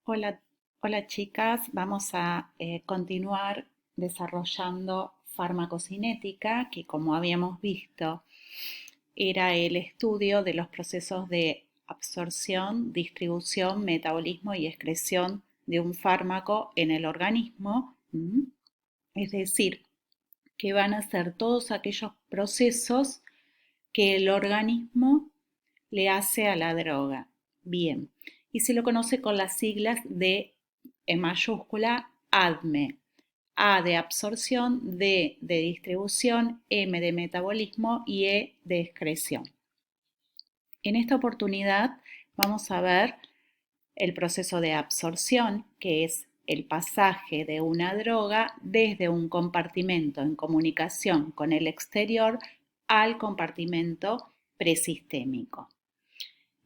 Hola, hola chicas, vamos a continuar desarrollando farmacocinética, que como habíamos visto era el estudio de los procesos de absorción, distribución, metabolismo y excreción de un fármaco en el organismo. Es decir, que van a ser todos aquellos procesos que el organismo le hace a la droga. Bien, y se lo conoce con las siglas de, en mayúscula, ADME. A de absorción, D de distribución, M de metabolismo y E de excreción. En esta oportunidad vamos a ver el proceso de absorción, que es el pasaje de una droga desde un compartimento en comunicación con el exterior al compartimento presistémico.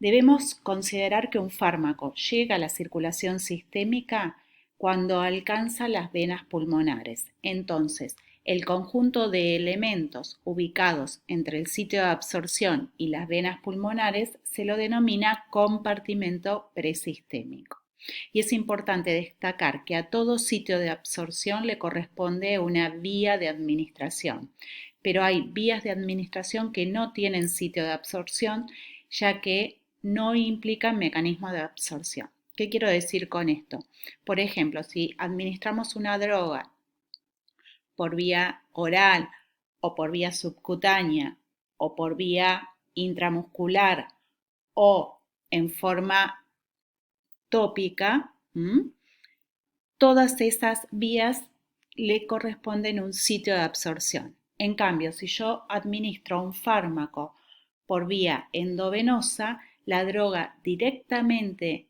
Debemos considerar que un fármaco llega a la circulación sistémica cuando alcanza las venas pulmonares. Entonces, el conjunto de elementos ubicados entre el sitio de absorción y las venas pulmonares se lo denomina compartimento presistémico. Y es importante destacar que a todo sitio de absorción le corresponde una vía de administración, pero hay vías de administración que no tienen sitio de absorción, ya que no implican mecanismos de absorción. ¿Qué quiero decir con esto? Por ejemplo, si administramos una droga por vía oral o por vía subcutánea o por vía intramuscular o en forma tópica, todas esas vías le corresponden un sitio de absorción. En cambio, si yo administro un fármaco por vía endovenosa, la droga directamente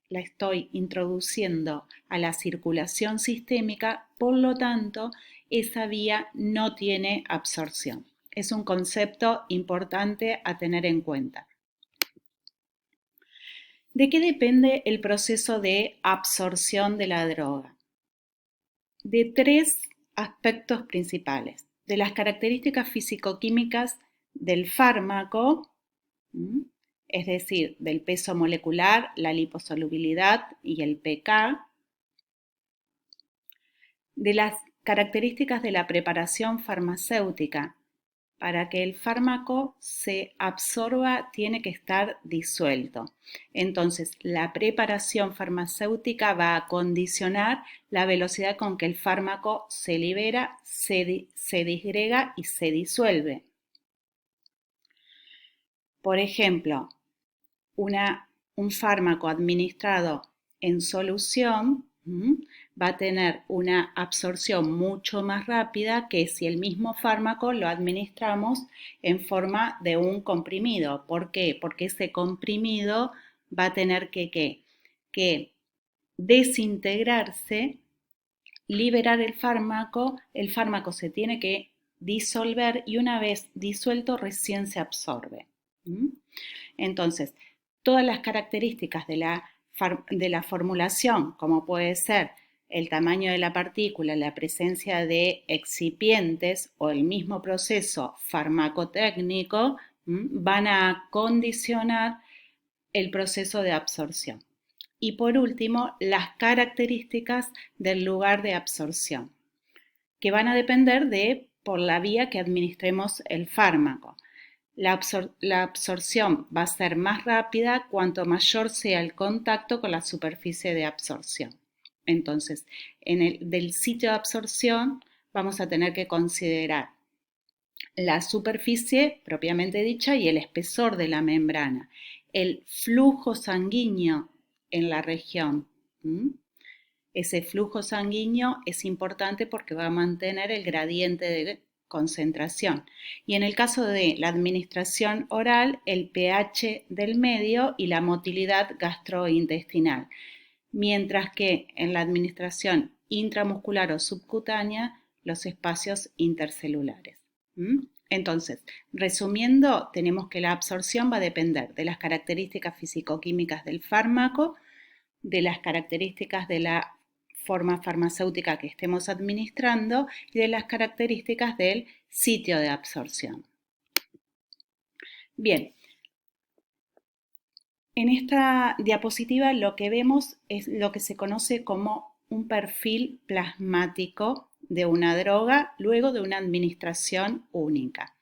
la estoy introduciendo a la circulación sistémica, por lo tanto, esa vía no tiene absorción. Es un concepto importante a tener en cuenta. ¿De qué depende el proceso de absorción de la droga? De tres aspectos principales: de las características físico-químicas del fármaco, es decir, del peso molecular, la liposolubilidad y el pK, de las características de la preparación farmacéutica. Para que el fármaco se absorba tiene que estar disuelto. Entonces, la preparación farmacéutica va a condicionar la velocidad con que el fármaco se libera, se disgrega y se disuelve. Por ejemplo, un fármaco administrado en solución va a tener una absorción mucho más rápida que si el mismo fármaco lo administramos en forma de un comprimido. ¿Por qué? Porque ese comprimido va a tener que desintegrarse, liberar el fármaco se tiene que disolver y una vez disuelto recién se absorbe. Entonces, todas las características de la formulación, como puede ser el tamaño de la partícula, la presencia de excipientes o el mismo proceso farmacotécnico, van a condicionar el proceso de absorción. Y por último, las características del lugar de absorción, que van a depender de por la vía que administremos el fármaco. La absorción va a ser más rápida cuanto mayor sea el contacto con la superficie de absorción. Entonces, del sitio de absorción vamos a tener que considerar la superficie propiamente dicha y el espesor de la membrana, el flujo sanguíneo en la región. Ese flujo sanguíneo es importante porque va a mantener el gradiente de concentración. Y en el caso de la administración oral, el pH del medio y la motilidad gastrointestinal. Mientras que en la administración intramuscular o subcutánea, los espacios intercelulares. Entonces, resumiendo, tenemos que la absorción va a depender de las características físico-químicas del fármaco, de las características de la forma farmacéutica que estemos administrando y de las características del sitio de absorción. Bien, En esta diapositiva lo que vemos es lo que se conoce como un perfil plasmático de una droga luego de una administración única.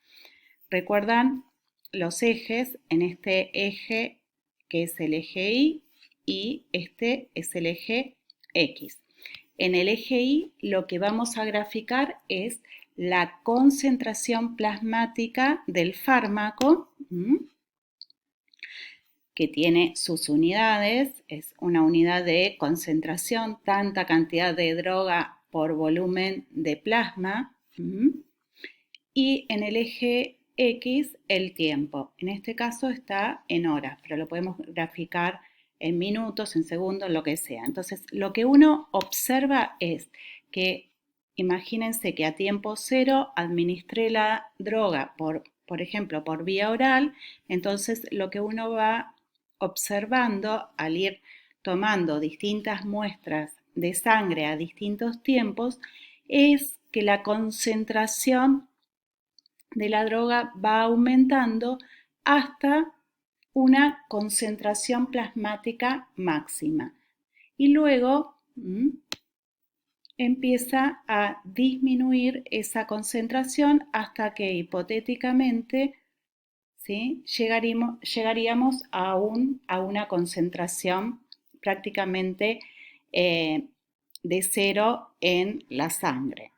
¿Recuerdan los ejes? En este eje que es el eje Y y este es el eje X. En el eje Y lo que vamos a graficar es la concentración plasmática del fármaco, que tiene sus unidades, es una unidad de concentración, tanta cantidad de droga por volumen de plasma, y en el eje X el tiempo. En este caso está en horas, pero lo podemos graficar en minutos, en segundos, lo que sea. Entonces, lo que uno observa es que, imagínense que a tiempo cero administré la droga por ejemplo, por vía oral, entonces lo que uno va observando al ir tomando distintas muestras de sangre a distintos tiempos es que la concentración de la droga va aumentando hasta una concentración plasmática máxima. Y luego empieza a disminuir esa concentración hasta que hipotéticamente, ¿sí?, llegaríamos a una concentración prácticamente de cero en la sangre.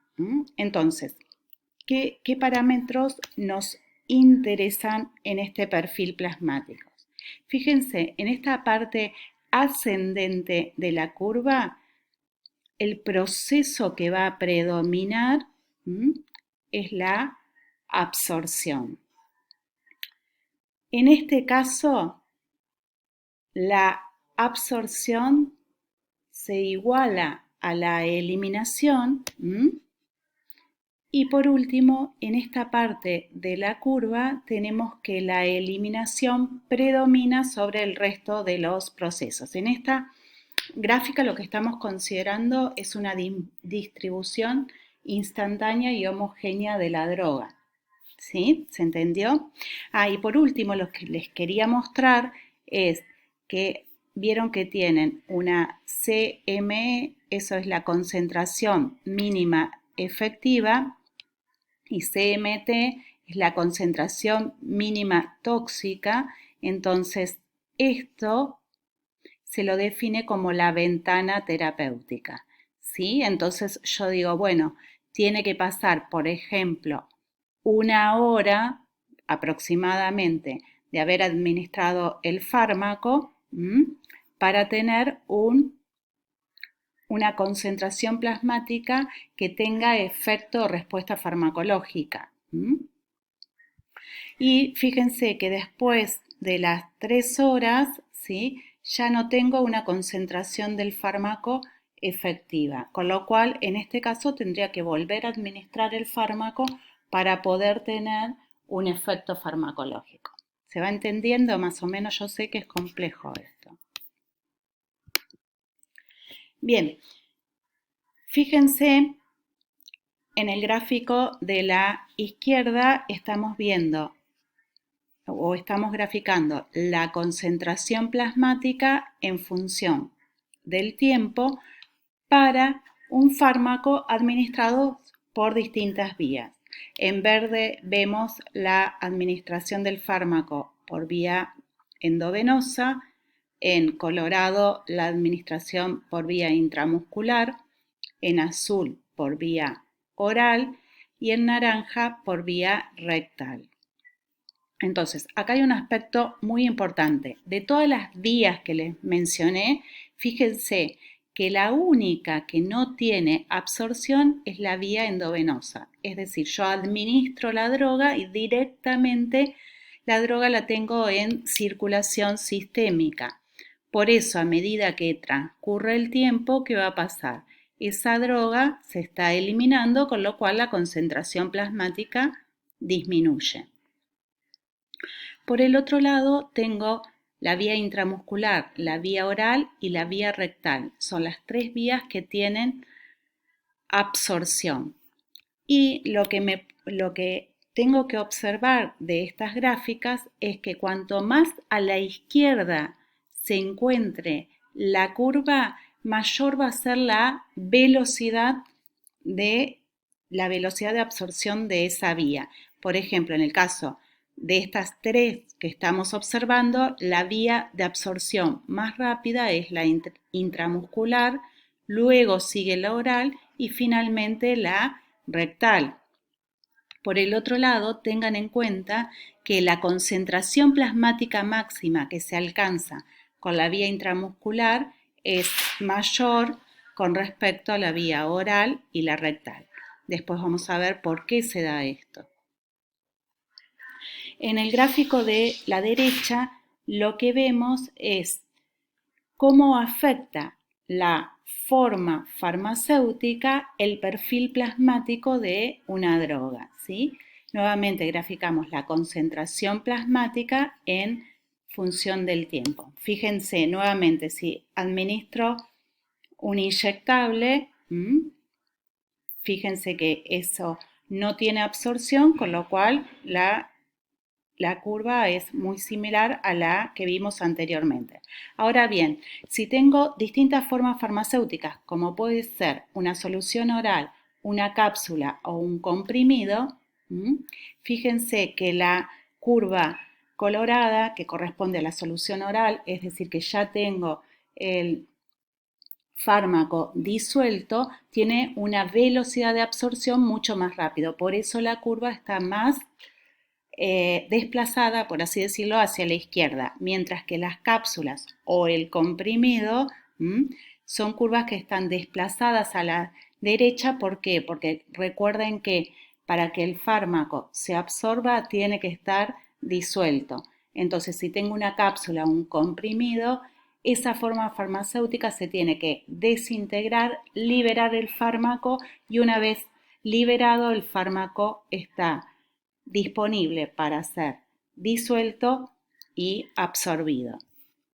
Entonces, ¿qué parámetros nos interesan en este perfil plasmático? Fíjense, en esta parte ascendente de la curva, el proceso que va a predominar es la absorción. En este caso, la absorción se iguala a la eliminación. Y por último, en esta parte de la curva tenemos que la eliminación predomina sobre el resto de los procesos. En esta gráfica lo que estamos considerando es una distribución instantánea y homogénea de la droga. ¿Sí? ¿Se entendió? Y por último, lo que les quería mostrar es que vieron que tienen una CME, eso es la concentración mínima efectiva, y CMT es la concentración mínima tóxica. Entonces, esto se lo define como la ventana terapéutica, ¿sí? Entonces yo digo, bueno, tiene que pasar, por ejemplo, 1 hora aproximadamente de haber administrado el fármaco para tener una concentración plasmática que tenga efecto o respuesta farmacológica. Y fíjense que después de las 3 horas, ¿sí?, ya no tengo una concentración del fármaco efectiva, con lo cual en este caso tendría que volver a administrar el fármaco para poder tener un efecto farmacológico. ¿Se va entendiendo? Más o menos, yo sé que es complejo esto. Bien, fíjense en el gráfico de la izquierda estamos viendo o estamos graficando la concentración plasmática en función del tiempo para un fármaco administrado por distintas vías. En verde vemos la administración del fármaco por vía endovenosa, en colorado la administración por vía intramuscular, en azul por vía oral y en naranja por vía rectal. Entonces, acá hay un aspecto muy importante. De todas las vías que les mencioné, fíjense que la única que no tiene absorción es la vía endovenosa. Es decir, yo administro la droga y directamente la droga la tengo en circulación sistémica. Por eso, a medida que transcurre el tiempo, ¿qué va a pasar? Esa droga se está eliminando, con lo cual la concentración plasmática disminuye. Por el otro lado, tengo la vía intramuscular, la vía oral y la vía rectal. Son las 3 vías que tienen absorción. Y lo que tengo que observar de estas gráficas es que cuanto más a la izquierda se encuentre la curva, mayor va a ser la velocidad de absorción de esa vía. Por ejemplo, en el caso de estas tres que estamos observando, la vía de absorción más rápida es la intramuscular, luego sigue la oral y finalmente la rectal. Por el otro lado, tengan en cuenta que la concentración plasmática máxima que se alcanza con la vía intramuscular es mayor con respecto a la vía oral y la rectal. Después vamos a ver por qué se da esto. En el gráfico de la derecha, lo que vemos es cómo afecta la forma farmacéutica el perfil plasmático de una droga, ¿sí? Nuevamente graficamos la concentración plasmática en función del tiempo. Fíjense nuevamente si administro un inyectable, fíjense que eso no tiene absorción, con lo cual la curva es muy similar a la que vimos anteriormente. Ahora bien, si tengo distintas formas farmacéuticas, como puede ser una solución oral, una cápsula o un comprimido, fíjense que la curva colorada, que corresponde a la solución oral, es decir, que ya tengo el fármaco disuelto, tiene una velocidad de absorción mucho más rápido. Por eso la curva está más desplazada, por así decirlo, hacia la izquierda, mientras que las cápsulas o el comprimido son curvas que están desplazadas a la derecha. ¿Por qué? Porque recuerden que para que el fármaco se absorba tiene que estar disuelto. Entonces, si tengo una cápsula o un comprimido, esa forma farmacéutica se tiene que desintegrar, liberar el fármaco y una vez liberado el fármaco está disponible para ser disuelto y absorbido.